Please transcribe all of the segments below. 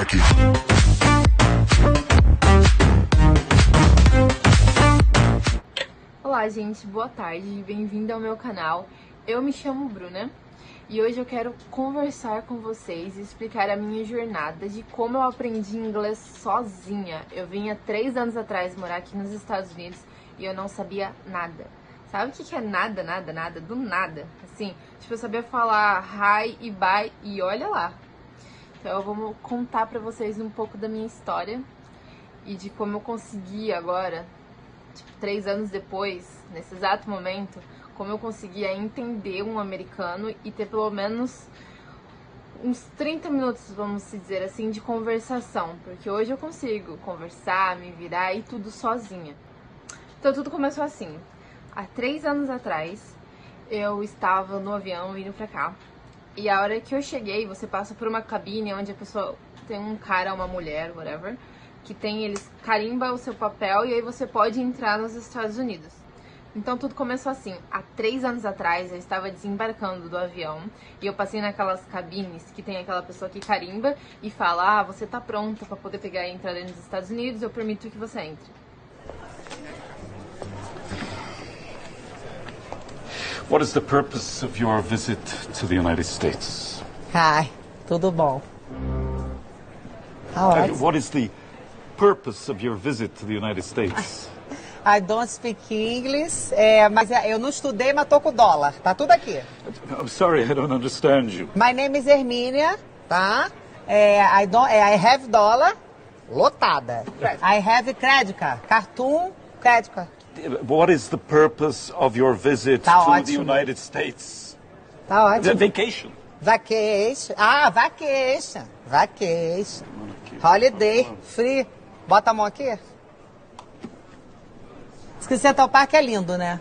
aqui. Olá, gente, boa tarde, bem-vindo ao meu canal. Eu me chamo Bruna e hoje eu quero conversar com vocês e explicar a minha jornada de como eu aprendi inglês sozinha. Eu vim há 3 anos atrás morar aqui nos Estados Unidos e eu não sabia nada. Sabe o que é nada, nada, nada? Do nada. Assim, tipo, eu sabia falar hi e bye e olha lá. Então eu vou contar pra vocês um pouco da minha história e de como eu consegui agora, tipo, 3 anos depois, nesse exato momento, como eu conseguia entender um americano e ter pelo menos uns 30 minutos, vamos dizer assim, de conversação. Porque hoje eu consigo conversar, me virar e tudo sozinha. Então tudo começou assim. Há 3 anos atrás, eu estava no avião vindo pra cá. E a hora que eu cheguei, você passa por uma cabine onde a pessoa tem um cara, uma mulher, whatever, que tem, eles carimba o seu papel e aí você pode entrar nos Estados Unidos. Então tudo começou assim. Há 3 anos atrás eu estava desembarcando do avião e eu passei naquelas cabines que tem aquela pessoa que carimba e fala: ah, você tá pronta para poder pegar e entrar dentro dos Estados Unidos, eu permito que você entre. What is the purpose of your visit to the United States? Ai, tudo bom. Tá ótimo. What is the purpose of your visit to the United States? I don't speak English, mas eu não estudei, mas tô com dólar. Tá tudo aqui. I'm sorry, I don't understand you. My name is Hermínia, tá? I have dollar, lotada. I have credit card, cartoon, credit card. What is the purpose of your visit Tá to ótimo. the United States? Tá ótimo. Vacation. Vacation. Ah, vacation. Vacation. Holiday, free. Bota a mão aqui. Diz que Central Park é lindo, né?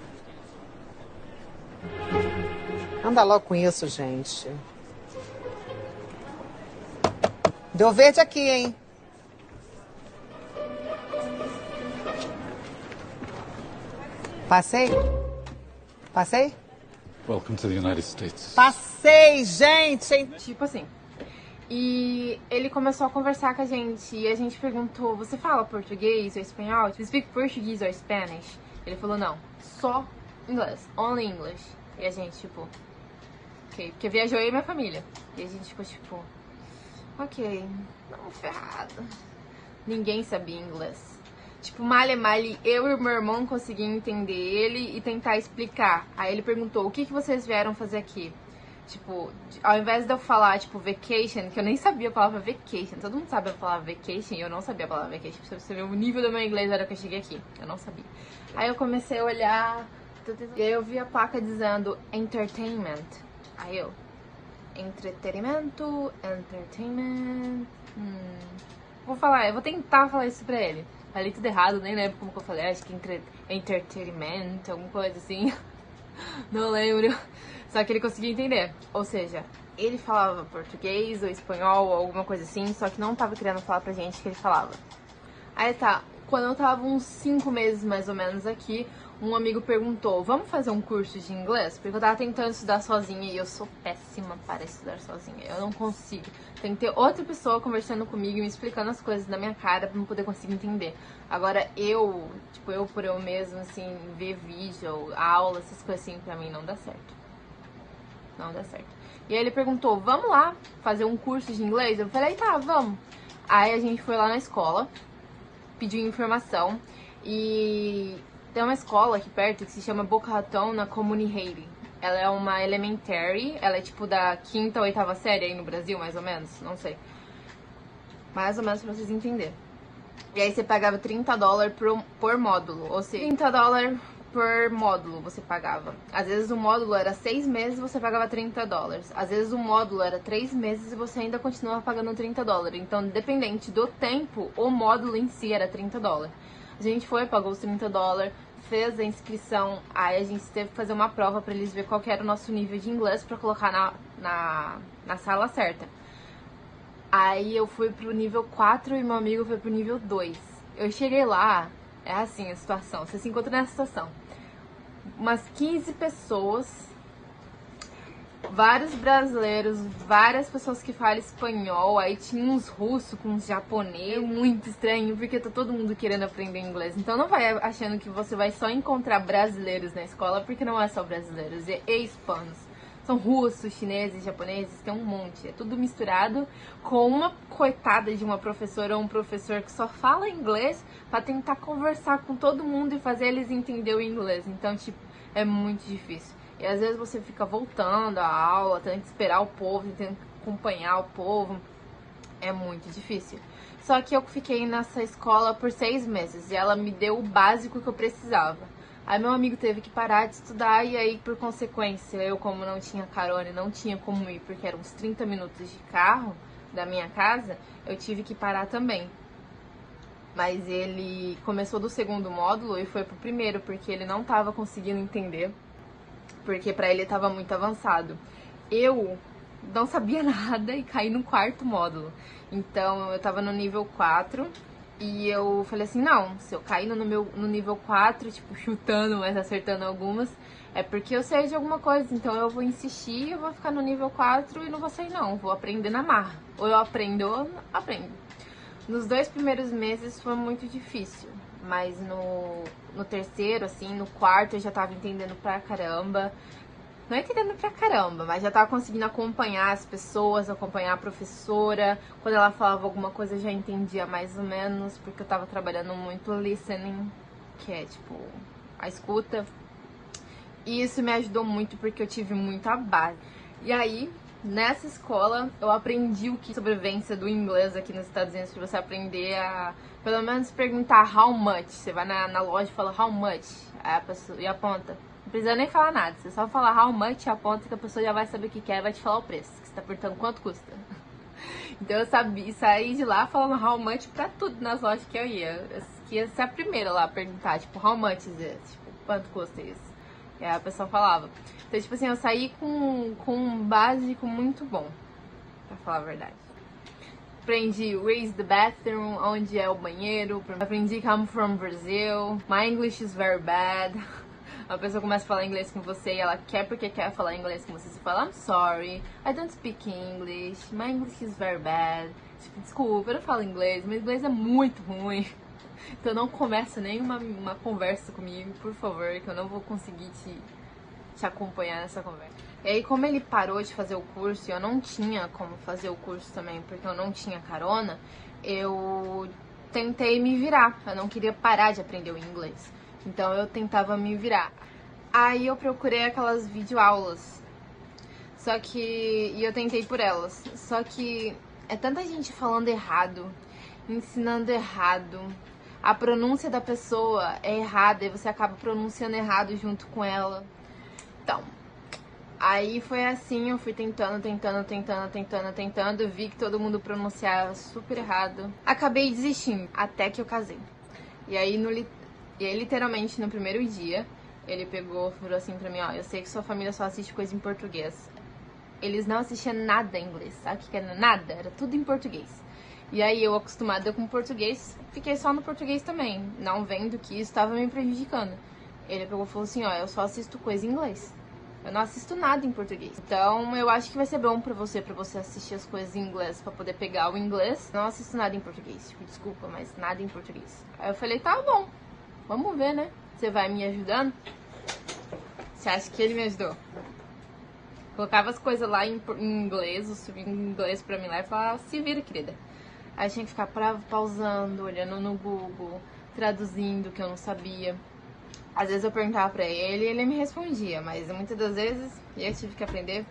Anda logo com isso, gente. Deu verde aqui, hein? Passei? Passei? Welcome to the United States. Passei, gente! Tipo assim. E ele começou a conversar com a gente e a gente perguntou: você fala português ou espanhol? You speak Portuguese or Spanish? Ele falou: não, só inglês, only English. E a gente, tipo, ok, porque viajou eu e minha família. E a gente ficou tipo, ok, não, ferrado. Ninguém sabia inglês. Tipo, malha, eu e o meu irmão conseguimos entender ele e tentar explicar. Aí ele perguntou: o que vocês vieram fazer aqui? Tipo, ao invés de eu falar, tipo, vacation, que eu nem sabia a palavra vacation. Todo mundo sabe a palavra vacation e eu não sabia a palavra vacation. Pra você ver o nível do meu inglês na hora que eu cheguei aqui. Eu não sabia. Aí eu comecei a olhar e aí eu vi a placa dizendo entertainment. Aí eu, entretenimento, entertainment... eu vou tentar falar isso pra ele. Falei tudo errado, nem lembro como que eu falei. Acho que entertainment, alguma coisa assim. Não lembro. Só que ele conseguia entender. Ou seja, ele falava português ou espanhol ou alguma coisa assim, só que não tava querendo falar pra gente que ele falava. Aí tá, quando eu tava uns 5 meses mais ou menos aqui, um amigo perguntou: vamos fazer um curso de inglês? Porque eu tava tentando estudar sozinha e eu sou péssima para estudar sozinha. Eu não consigo. Tem que ter outra pessoa conversando comigo e me explicando as coisas na minha cara pra eu poder conseguir entender. Agora eu por eu mesmo, assim, ver vídeo, aula, essas coisas assim, pra mim não dá certo. Não dá certo. E aí ele perguntou: vamos lá fazer um curso de inglês? Eu falei: tá, vamos. Aí a gente foi lá na escola, pediu informação e tem uma escola aqui perto que se chama Boca Raton na Community. Ela é uma elementary, ela é tipo da 5ª ou 8ª série aí no Brasil, mais ou menos, não sei. Mais ou menos pra vocês entenderem. E aí você pagava $30 por módulo, ou seja, $30 por módulo você pagava. Às vezes o módulo era 6 meses e você pagava $30. Às vezes o módulo era 3 meses e você ainda continuava pagando $30. Então, dependente do tempo, o módulo em si era $30. A gente foi, pagou os $30, fez a inscrição, aí a gente teve que fazer uma prova pra eles verem qual que era o nosso nível de inglês pra colocar na sala certa. Aí eu fui pro nível 4 e meu amigo foi pro nível 2. Eu cheguei lá, é assim a situação, você se encontra nessa situação. Umas 15 pessoas vários brasileiros, várias pessoas que falam espanhol, aí tinha uns russos com uns japonês, muito estranho, porque tá todo mundo querendo aprender inglês. Então não vai achando que você vai só encontrar brasileiros na escola, porque não é só brasileiros, é hispanos. São russos, chineses, japoneses, tem um monte. É tudo misturado com uma coitada de uma professora ou um professor que só fala inglês pra tentar conversar com todo mundo e fazer eles entender o inglês. Então, tipo, é muito difícil. E às vezes você fica voltando à aula, tendo que esperar o povo, tendo que acompanhar o povo. É muito difícil. Só que eu fiquei nessa escola por 6 meses e ela me deu o básico que eu precisava. Aí meu amigo teve que parar de estudar e aí, por consequência, eu como não tinha carona e não tinha como ir, porque eram uns 30 minutos de carro da minha casa, eu tive que parar também. Mas ele começou do segundo módulo e foi pro primeiro, porque ele não tava conseguindo entender, porque pra ele tava muito avançado. Eu não sabia nada e caí no quarto módulo. Então eu tava no nível 4. E eu falei assim, não, se eu cair no nível 4, tipo, chutando, mas acertando algumas, é porque eu sei de alguma coisa. Então eu vou insistir, eu vou ficar no nível 4 e não vou sair não, vou aprender na marra. Ou eu aprendo ou eu não aprendo. Nos 2 primeiros meses foi muito difícil, mas no terceiro, assim, no quarto eu já tava entendendo pra caramba. Não entendendo pra caramba, mas já tava conseguindo acompanhar as pessoas, acompanhar a professora. Quando ela falava alguma coisa eu já entendia mais ou menos, porque eu tava trabalhando muito listening, que é tipo a escuta. E isso me ajudou muito porque eu tive muita base. E aí, nessa escola, eu aprendi o que é sobrevivência do inglês aqui nos Estados Unidos, pra você aprender a, pelo menos, perguntar how much. Você vai na loja e fala how much, aí a pessoa, e aponta. Não precisa nem falar nada, você só falar how much e aponta que a pessoa já vai saber o que quer e vai te falar o preço, que você tá perguntando quanto custa. Então eu sabia, saí de lá falando how much pra tudo nas lojas que eu ia. Que ia ser a primeira lá a perguntar, tipo, how much is it? Tipo, quanto custa isso? E aí a pessoa falava. Então, tipo assim, eu saí com um básico muito bom, pra falar a verdade. Aprendi where's the bathroom, onde é o banheiro. Aprendi come from Brazil. My English is very bad. A pessoa começa a falar inglês com você e ela quer porque quer falar inglês com você. Você fala, I'm sorry, I don't speak English, my English is very bad. Tipo, desculpa, eu não falo inglês, meu inglês é muito ruim. Então não começa nenhuma uma conversa comigo, por favor, que eu não vou conseguir te acompanhar nessa conversa. E aí, como ele parou de fazer o curso e eu não tinha como fazer o curso também, porque eu não tinha carona, eu tentei me virar. Eu não queria parar de aprender o inglês. Então eu tentava me virar. Aí eu procurei aquelas videoaulas. E eu tentei por elas. Só que é tanta gente falando errado, ensinando errado. A pronúncia da pessoa é errada e você acaba pronunciando errado junto com ela. Então, aí foi assim, eu fui tentando, vi que todo mundo pronunciava super errado. Acabei desistindo, até que eu casei. E aí, literalmente, no primeiro dia, ele pegou e falou assim pra mim, ó, eu sei que sua família só assiste coisa em português. Eles não assistiam nada em inglês, sabe o que era nada? Era tudo em português. E aí eu, acostumada com português, fiquei só no português também, não vendo que isso estava me prejudicando. Ele pegou e falou assim, ó, eu só assisto coisa em inglês. Eu não assisto nada em português. Então eu acho que vai ser bom pra você assistir as coisas em inglês, pra poder pegar o inglês. Não assisto nada em português, tipo, desculpa, mas nada em português. Aí eu falei, tá bom, vamos ver, né? Você vai me ajudando? Você acha que ele me ajudou? Colocava as coisas lá em inglês, em inglês pra mim lá e falava, se vira, querida. Aí tinha que ficar pausando, olhando no Google, traduzindo o que eu não sabia. Às vezes eu perguntava pra ele e ele me respondia, mas muitas das vezes eu tive que aprender,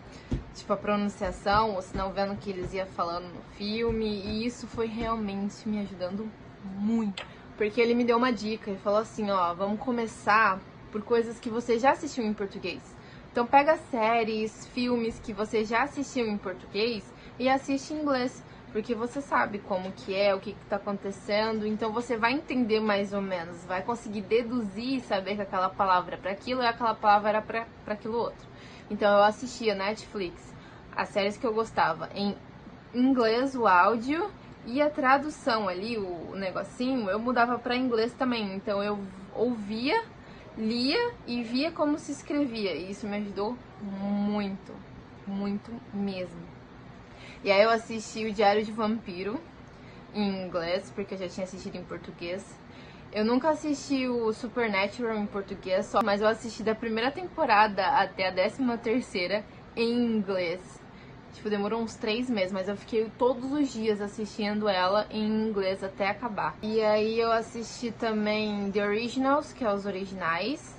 tipo, a pronunciação, ou senão vendo o que eles iam falando no filme, e isso foi realmente me ajudando muito. Porque ele me deu uma dica e falou assim, ó, vamos começar por coisas que você já assistiu em português. Então pega séries, filmes que você já assistiu em português e assiste em inglês. Porque você sabe como que é, o que tá acontecendo, então você vai entender mais ou menos, vai conseguir deduzir e saber que aquela palavra é pra aquilo e aquela palavra era pra aquilo outro. Então eu assistia Netflix, as séries que eu gostava, em inglês o áudio e a tradução ali, o negocinho, eu mudava pra inglês também. Então eu ouvia, lia e via como se escrevia, e isso me ajudou muito. muito mesmo. E aí eu assisti o Diário de Vampiro em inglês, porque eu já tinha assistido em português. Eu nunca assisti o Supernatural em português, mas eu assisti da primeira temporada até a 13ª em inglês. Tipo, demorou uns 3 meses, mas eu fiquei todos os dias assistindo ela em inglês até acabar. E aí eu assisti também The Originals, que é os originais,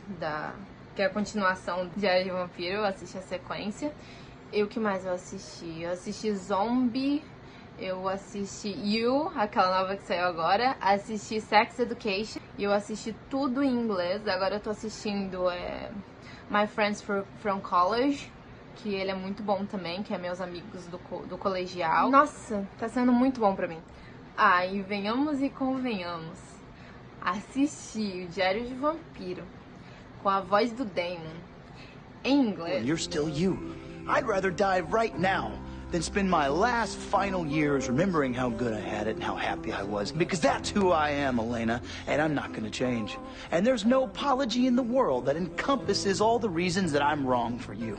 que é a continuação do Diário de Vampiro, eu assisti a sequência. E o que mais eu assisti? Eu assisti Zombie, eu assisti You, aquela nova que saiu agora, assisti Sex Education, e eu assisti tudo em inglês. Agora eu tô assistindo My Friends from College, que ele é muito bom também, que é meus amigos do colegial. Nossa, tá sendo muito bom pra mim. Ah, e venhamos e convenhamos, assisti o Diário de Vampiro com a voz do Damon em inglês. You're still you. I'd rather die right now than spend my last final years remembering how good I had it and how happy I was. Because that's who I am, Elena, and I'm not gonna change. And there's no apology in the world that encompasses all the reasons that I'm wrong for you.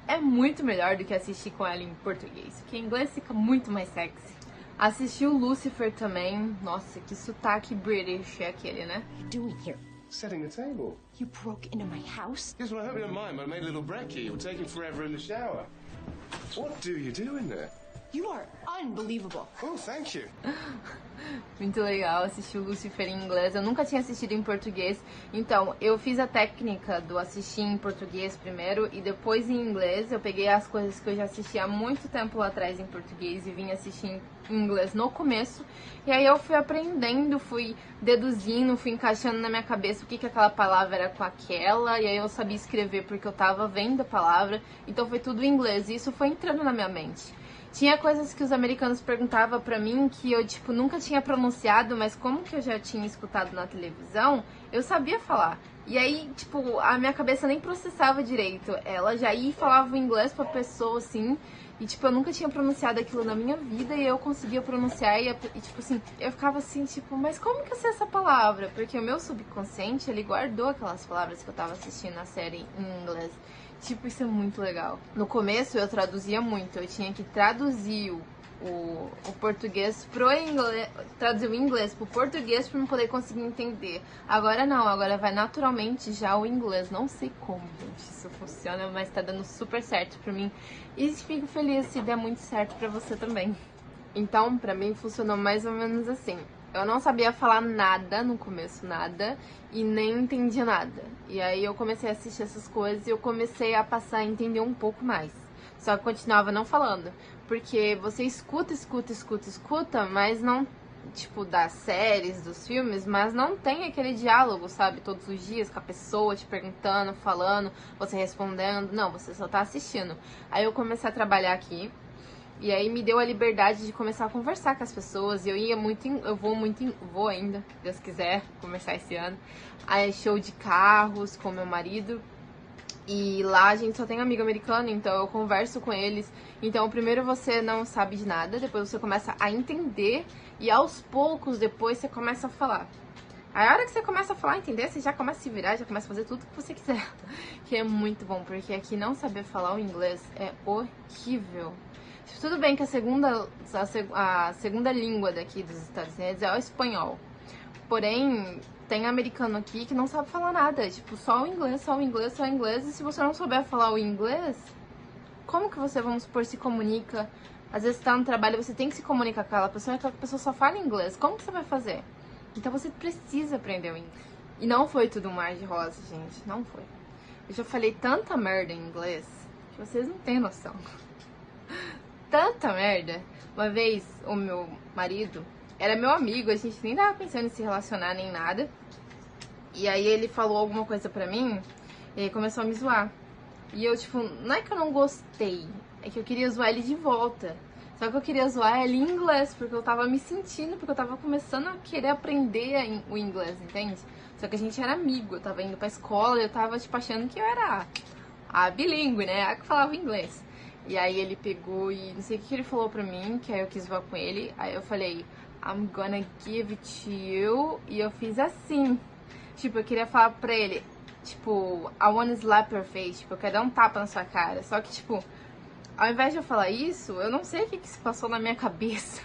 É muito melhor do que assistir com ela em português, porque em inglês fica muito mais sexy. Assisti o Lucifer também. Nossa, que sotaque British é aquele, né? What are you doing here? Setting the table. You broke into my house? Yes, well, I hope you don't mind, but I made a little brekkie. You're taking forever in the shower. What do you do in there? You are unbelievable. Oh, thank you. Muito legal assistir o Lucifer em inglês. Eu nunca tinha assistido em português. Então, eu fiz a técnica do assistir em português primeiro e depois em inglês. Eu peguei as coisas que eu já assisti há muito tempo lá atrás em português e vim assistir em inglês no começo. E aí eu fui aprendendo, fui deduzindo, fui encaixando na minha cabeça o que aquela palavra era com aquela. E aí eu sabia escrever porque eu tava vendo a palavra. Então foi tudo em inglês e isso foi entrando na minha mente. Tinha coisas que os americanos perguntavam pra mim que eu, tipo, nunca tinha pronunciado, mas como que eu já tinha escutado na televisão, eu sabia falar. E aí, tipo, a minha cabeça nem processava direito. Ela já ia e falava o inglês pra pessoa, assim, e, tipo, eu nunca tinha pronunciado aquilo na minha vida e eu conseguia pronunciar e, tipo, assim, eu ficava assim, tipo, mas como que eu sei essa palavra? Porque o meu subconsciente, ele guardou aquelas palavras que eu tava assistindo a série em inglês. Tipo, isso é muito legal. No começo eu traduzia muito, eu tinha que traduzir o português pro inglês, traduzir o inglês pro português pra eu poder conseguir entender. Agora não, agora vai naturalmente já o inglês. Não sei como, gente, isso funciona, mas tá dando super certo pra mim. E fico feliz se der muito certo pra você também. Então, pra mim funcionou mais ou menos assim. Eu não sabia falar nada no começo, nada, e nem entendia nada. E aí eu comecei a assistir essas coisas e eu comecei a passar a entender um pouco mais. Só que continuava não falando, porque você escuta, mas não, tipo, das séries, dos filmes, mas não tem aquele diálogo, sabe? Todos os dias com a pessoa te perguntando, falando, você respondendo. Não, você só tá assistindo. Aí eu comecei a trabalhar aqui. E aí me deu a liberdade de começar a conversar com as pessoas. E eu vou ainda, se Deus quiser, começar esse ano. Aí show de carros com meu marido. E lá a gente só tem amigo americano, então eu converso com eles. Então primeiro você não sabe de nada, depois você começa a entender. E aos poucos depois você começa a falar. Aí a hora que você começa a falar, entender, você já começa a se virar, já começa a fazer tudo que você quiser. Que é muito bom, porque aqui não saber falar o inglês é horrível. Tudo bem que a segunda língua daqui dos Estados Unidos é o espanhol. Porém, tem americano aqui que não sabe falar nada. Tipo, só o inglês, só o inglês, só o inglês. E se você não souber falar o inglês, como que você, vamos supor, se comunica? Às vezes você tá no trabalho e você tem que se comunicar com aquela pessoa e aquela pessoa só fala inglês. Como que você vai fazer? Então você precisa aprender o inglês. E não foi tudo um mar de rosa, gente. Não foi. Eu já falei tanta merda em inglês que vocês não têm noção. Tanta merda. Uma vez o meu marido era meu amigo, a gente nem tava pensando em se relacionar nem nada. E aí ele falou alguma coisa pra mim e aí começou a me zoar. E eu, tipo, não é que eu não gostei, é que eu queria zoar ele de volta. Só que eu queria zoar ele em inglês, porque eu tava me sentindo, porque eu tava começando a querer aprender o inglês, entende? Só que a gente era amigo, eu tava indo pra escola, eu tava, tipo, achando que eu era a bilíngue, né? A que falava inglês. E aí ele pegou e não sei o que ele falou pra mim, que aí eu quis voar com ele. Aí eu falei, I'm gonna give it to you. E eu fiz assim. Tipo, eu queria falar pra ele, tipo, I wanna slap your face, tipo, eu quero dar um tapa na sua cara. Só que, tipo, ao invés de eu falar isso, eu não sei o que se passou na minha cabeça.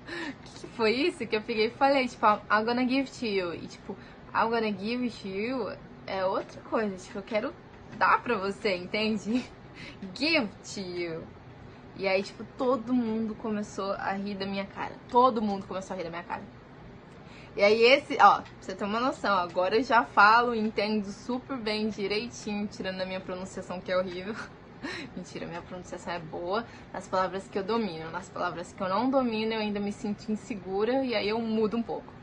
O que foi isso que eu peguei e falei, tipo, I'm gonna give to you. E, tipo, I'm gonna give to you é outra coisa, tipo, eu quero dar pra você, entende? Give to you. E aí, tipo, todo mundo começou a rir da minha cara. Todo mundo começou a rir da minha cara. E aí ó, pra você ter uma noção, agora eu já falo, entendo super bem, direitinho, tirando a minha pronunciação que é horrível. Mentira, minha pronunciação é boa nas palavras que eu domino. Nas palavras que eu não domino, eu ainda me sinto insegura e aí eu mudo um pouco.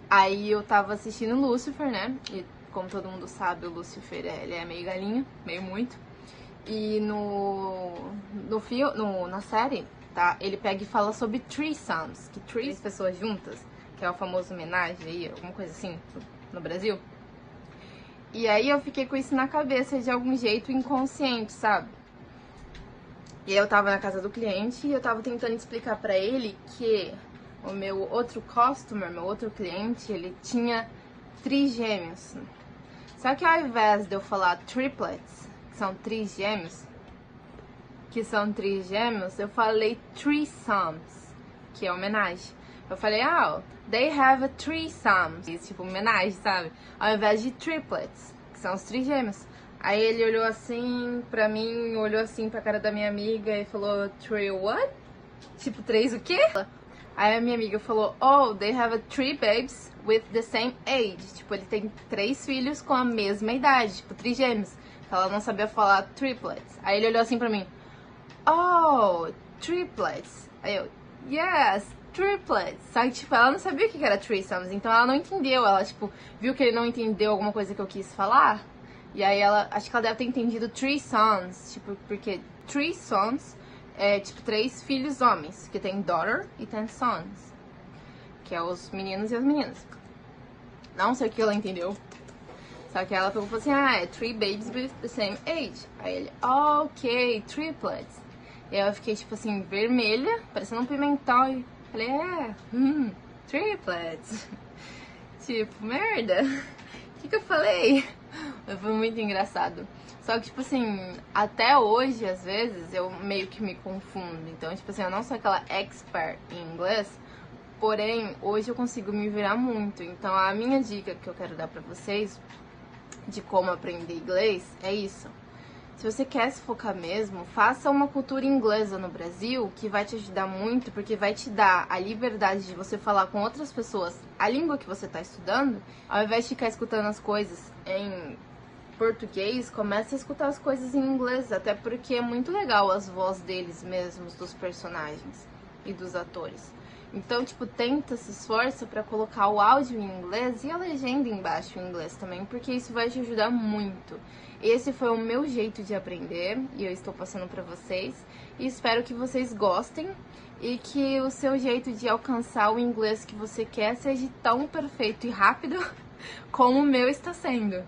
Aí eu tava assistindo Lucifer, né? E como todo mundo sabe, o Lucifer, ele é meio galinha, meio muito. E na série, tá? Ele pega e fala sobre threesomes, que três pessoas juntas, que é o famoso homenagem aí, alguma coisa assim, no Brasil. E aí eu fiquei com isso na cabeça de algum jeito inconsciente, sabe? E aí eu tava na casa do cliente e eu tava tentando explicar pra ele que o meu outro customer, meu outro cliente, ele tinha trigêmeos. Só que ao invés de eu falar triplets, que são trigêmeos, eu falei threesomes, que é homenagem. Eu falei, they have a threesome, tipo homenagem, sabe? Ao invés de triplets, que são os trigêmeos. Aí ele olhou assim pra mim, olhou assim pra cara da minha amiga e falou, three what? Tipo, três o quê? Aí a minha amiga falou, oh, they have three babes with the same age. Tipo, ele tem 3 filhos com a mesma idade, tipo, trigêmeos. Ela não sabia falar triplets. Aí ele olhou assim pra mim, oh, triplets. Aí eu, yes, triplets. Só que, tipo, ela não sabia o que era threesomes, então ela não entendeu. Ela, tipo, viu que ele não entendeu alguma coisa que eu quis falar. E aí ela, acho que ela deve ter entendido three sons, tipo, porque three sons é, tipo, 3 filhos homens, que tem daughter e tem sons, que é os meninos e as meninas. Não sei o que ela entendeu. Só que ela falou assim, é 3 babies with the same age. Aí ele, ok, triplets. E aí eu fiquei, tipo assim, vermelha, parecendo um pimentão. E falei, triplets. Tipo, merda. O que eu falei? Foi muito engraçado. Só que, tipo assim, até hoje, às vezes, eu meio que me confundo. Então, tipo assim, eu não sou aquela expert em inglês, porém, hoje eu consigo me virar muito. Então, a minha dica que eu quero dar pra vocês de como aprender inglês é isso. Se você quer se focar mesmo, faça uma cultura inglesa no Brasil, que vai te ajudar muito, porque vai te dar a liberdade de você falar com outras pessoas a língua que você está estudando, ao invés de ficar escutando as coisas em português, comece a escutar as coisas em inglês, até porque é muito legal as vozes deles mesmos, dos personagens e dos atores. Então, tipo, tenta, se esforça pra colocar o áudio em inglês e a legenda embaixo em inglês também, porque isso vai te ajudar muito. Esse foi o meu jeito de aprender e eu estou passando pra vocês. E espero que vocês gostem e que o seu jeito de alcançar o inglês que você quer seja tão perfeito e rápido como o meu está sendo.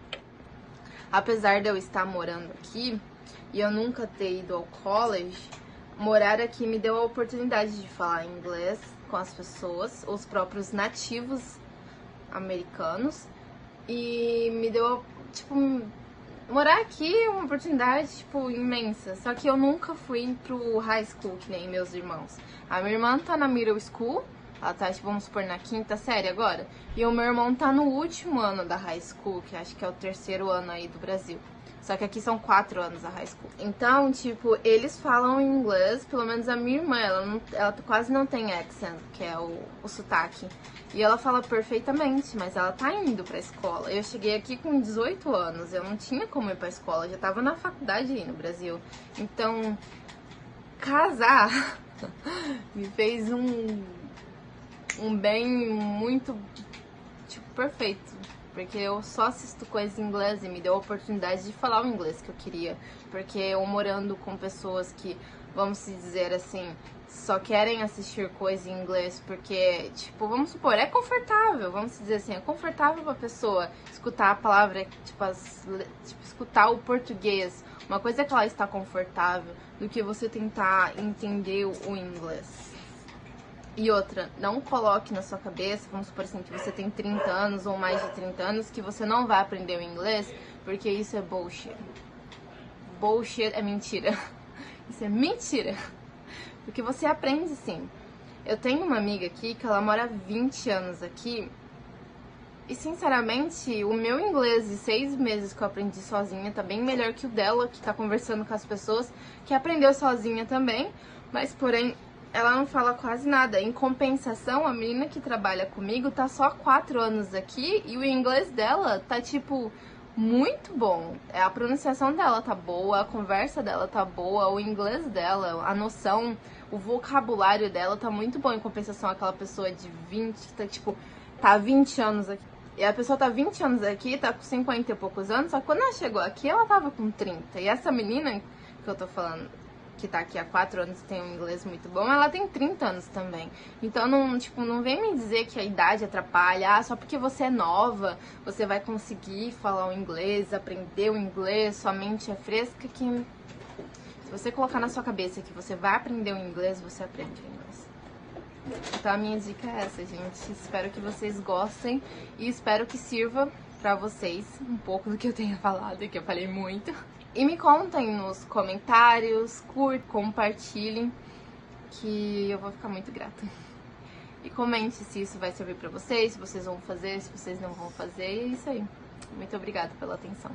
Apesar de eu estar morando aqui e eu nunca ter ido ao college, morar aqui me deu a oportunidade de falar inglês com as pessoas, os próprios nativos americanos, e me deu, tipo, morar aqui é uma oportunidade, tipo, imensa. Só que eu nunca fui pro high school, que nem meus irmãos. A minha irmã tá na middle school, ela tá, tipo, vamos supor, na 5ª série agora, e o meu irmão tá no último ano da high school, que acho que é o 3º ano aí do Brasil. Só que aqui são 4 anos a high school. Então, tipo, eles falam inglês, pelo menos a minha irmã, ela quase não tem accent, que é o sotaque. E ela fala perfeitamente, mas ela tá indo pra escola. Eu cheguei aqui com 18 anos, eu não tinha como ir pra escola, eu já tava na faculdade aí no Brasil. Então, casar me fez um bem muito, tipo, perfeito. Porque eu só assisto coisas em inglês e me deu a oportunidade de falar o inglês que eu queria. Porque eu morando com pessoas que, vamos dizer assim, só querem assistir coisas em inglês porque, tipo, vamos supor, é confortável. Vamos dizer assim, é confortável pra pessoa escutar a palavra, tipo, escutar o português. Uma coisa é que ela está confortável do que você tentar entender o inglês. E outra, não coloque na sua cabeça, vamos supor assim, que você tem 30 anos ou mais de 30 anos, que você não vai aprender o inglês, porque isso é bullshit. Bullshit é mentira. Isso é mentira. Porque você aprende sim. Eu tenho uma amiga aqui que ela mora há 20 anos aqui. E sinceramente, o meu inglês de 6 meses que eu aprendi sozinha tá bem melhor que o dela, que tá conversando com as pessoas, que aprendeu sozinha também. Mas porém, ela não fala quase nada. Em compensação, a menina que trabalha comigo tá só há 4 anos aqui e o inglês dela tá tipo muito bom. A pronunciação dela tá boa, a conversa dela tá boa, o inglês dela, a noção, o vocabulário dela tá muito bom em compensação àquela pessoa de 20, que tá tipo, tá há 20 anos aqui. E a pessoa tá 20 anos aqui, tá com 50 e poucos anos, só que quando ela chegou aqui, ela tava com 30. E essa menina que eu tô falando, que tá aqui há 4 anos e tem um inglês muito bom, ela tem 30 anos também. Então, não vem me dizer que a idade atrapalha. Ah, só porque você é nova, você vai conseguir falar o inglês, aprender o inglês, sua mente é fresca, que se você colocar na sua cabeça que você vai aprender o inglês, você aprende o inglês. Então, a minha dica é essa, gente. Espero que vocês gostem e espero que sirva pra vocês um pouco do que eu tenha falado, que eu falei muito. E me contem nos comentários, curtam, compartilhem, que eu vou ficar muito grata. E comente se isso vai servir pra vocês, se vocês vão fazer, se vocês não vão fazer. E é isso aí. Muito obrigada pela atenção.